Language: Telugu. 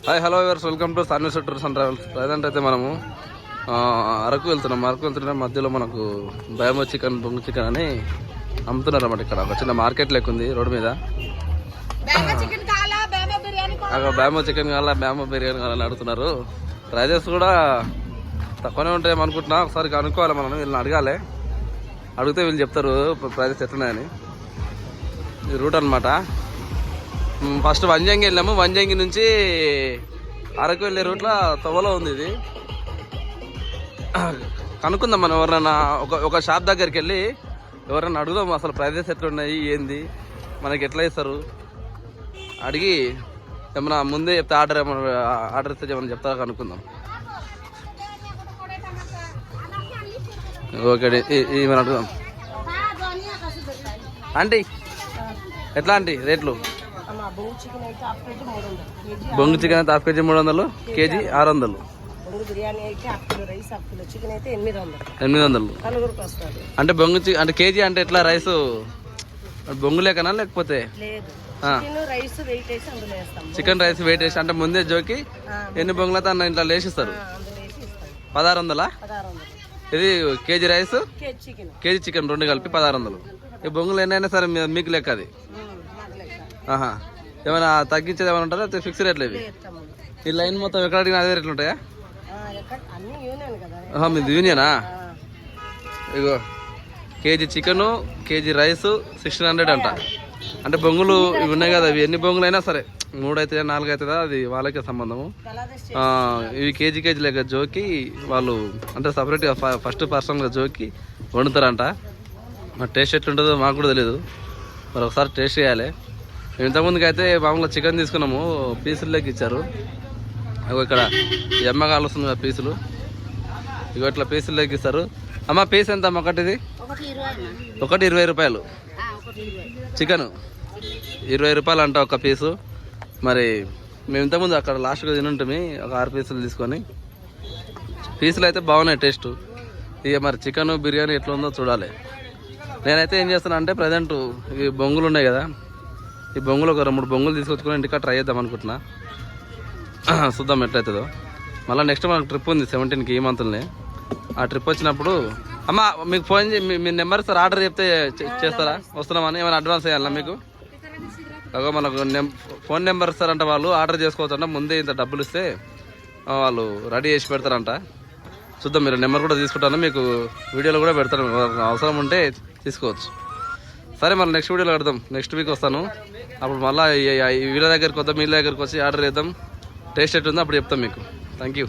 Hi hello viewers, welcome to Saanvi tours and travels. Present అయితే మనము అరకు వెళ్తున్నాం. మధ్యలో మనకు బ్యాంబో చికెన్, బొంగు చికెన్ అని అమ్ముతున్నారు అన్నమాట. ఇక్కడ ఒక చిన్న మార్కెట్ లెక్క ఉంది రోడ్డు మీద. అక్కడ బ్యాంబో చికెన్ కావాలా, బ్యాంబో బిర్యానీ కావాలని అడుగుతున్నారు. ప్రైజెస్ కూడా తక్కువనే ఉంటాయి అనుకుంటున్నా. ఒకసారి కనుక్కోవాలి మనం, వీళ్ళని అడగాలి. అడిగితే వీళ్ళు చెప్తారు ప్రైజెస్ ఎట్లున్నాయని. ఈ రూట్ అనమాట. ఫస్ట్ వంజంగి వెళ్ళాము. వంజంగి నుంచి అరకు వెళ్ళే రూట్లో తొవ్వలో ఉంది ఇది. కనుక్కుందాం మనం ఎవరన్నా ఒక షాప్ దగ్గరికి వెళ్ళి ఎవరన్నా అడుగుదాం అసలు ప్రైజెస్ ఎట్లున్నాయి, ఏంది, మనకి ఎట్లా ఇస్తారు అడిగి ఏమన్నా ముందే చెప్తే ఆర్డర్ ఇస్తే ఏమన్నా చెప్తారా కనుక్కుందాం. ఓకే, ఏమైనా అడుగుదాం. ఆంటీ ఎట్లా ఆంటీ రేట్లు? బొంగు చికెన్ అయితే హాఫ్ కేజీ 300, కేజీ 600. అంటే బొంగు అంటే కేజీ అంటే ఎట్లా రైస్ బొంగు లేకనా లేకపోతే చికెన్ రైస్ వెయిట్ వేసి అంటే ముందే జోకి ఎన్ని బొంగులు అయితే అన్న ఇంట్లో వేసిస్తారు? 1600. ఇది కేజీ రైస్, కేజీ చికెన్ రెండు కలిపి 1600. ఈ బొంగులు ఎన్నైనా సరే మీకు లెక్క అది. ఏమైనా తగ్గించేది ఏమైనా ఉంటారా? ఫిక్స్ రేట్లు ఇవి. ఈ లైన్ మొత్తం ఎక్కడ అడిగినా అదే రేట్లు ఉంటాయా? మీది యూనియనా? ఇగో కేజీ చికెను, కేజీ రైస్ 1600 అంట. అంటే బొంగులు ఇవి ఉన్నాయి కదా, ఇవి ఎన్ని బొంగులు అయినా సరే 3 అవుతుందా 4 అవుతుందా అది వాళ్ళకే సంబంధము. ఇవి కేజీ లెక్క జోకి వాళ్ళు అంటే సపరేట్గా ఫస్ట్ పర్సన్గా జోకి వండుతారంట. మరి టేస్ట్ ఎట్లుంటుందో మాకు కూడా తెలియదు. మరి ఒకసారి టేస్ట్ చేయాలి. ఇంతకుముందుకు అయితే మామూలుగా చికెన్ తీసుకున్నాము, పీసుల్లోకి ఇచ్చారు. అగో ఇక్కడ ఎమ్మగాలు వస్తుంది కదా పీసులు, ఇగో ఇట్లా పీసుల్లోకి ఇస్తారు. అమ్మ పీస్ ఎంత అమ్మ? ఒకటి 20 రూపాయలు. చికెన్ 20 రూపాయలు అంట ఒక పీసు. మరి మేము ఇంతకుముందు అక్కడ లాస్ట్గా తినుంటాము ఒక 6 పీసులు తీసుకొని. పీసులు అయితే బాగున్నాయి టేస్ట్. ఇక మరి చికెన్ బిర్యానీ ఎట్లా ఉందో చూడాలి. నేనైతే ఏం చేస్తాను అంటే ప్రజెంట్ ఈ బొంగులు ఉన్నాయి కదా, ఈ బొంగులు ఒక 2-3 బొంగులు తీసుకొచ్చుకొని ఇంటికా ట్రై చేద్దాం అనుకుంటున్నా. చూద్దాం ఎట్లయితుందో. మళ్ళీ నెక్స్ట్ మనకు ట్రిప్ ఉంది 17కి ఈ మంత్లోనే. ఆ ట్రిప్ వచ్చినప్పుడు అమ్మ మీకు ఫోన్ మీ నెంబర్ సార్ ఆర్డర్ చెప్తే చేస్తారా? వస్తున్నామని ఏమైనా అడ్వాన్స్ వేయాలా మీకు? అగో మనకు ఫోన్ నెంబర్ ఇస్తారంట వాళ్ళు. ఆర్డర్ చేసుకోవచ్చంట. ముందే ఇంత డబ్బులు ఇస్తే వాళ్ళు రెడీ చేసి పెడతారంట. చూద్దాం, మీరు నెంబర్ కూడా తీసుకుంటాను, మీకు వీడియోలో కూడా పెడతాను. అవసరం ఉంటే తీసుకోవచ్చు. సరే, మళ్ళీ నెక్స్ట్ వీడియోలో పెడదాం. నెక్స్ట్ వీక్ వస్తాను. అప్పుడు మళ్ళీ వీళ్ళ దగ్గరికి వద్దాం, మీ దగ్గరికి వచ్చి ఆర్డర్ చేద్దాం. టేస్ట్ ఎట్టుందో అప్పుడు చెప్తాం మీకు. Thank you.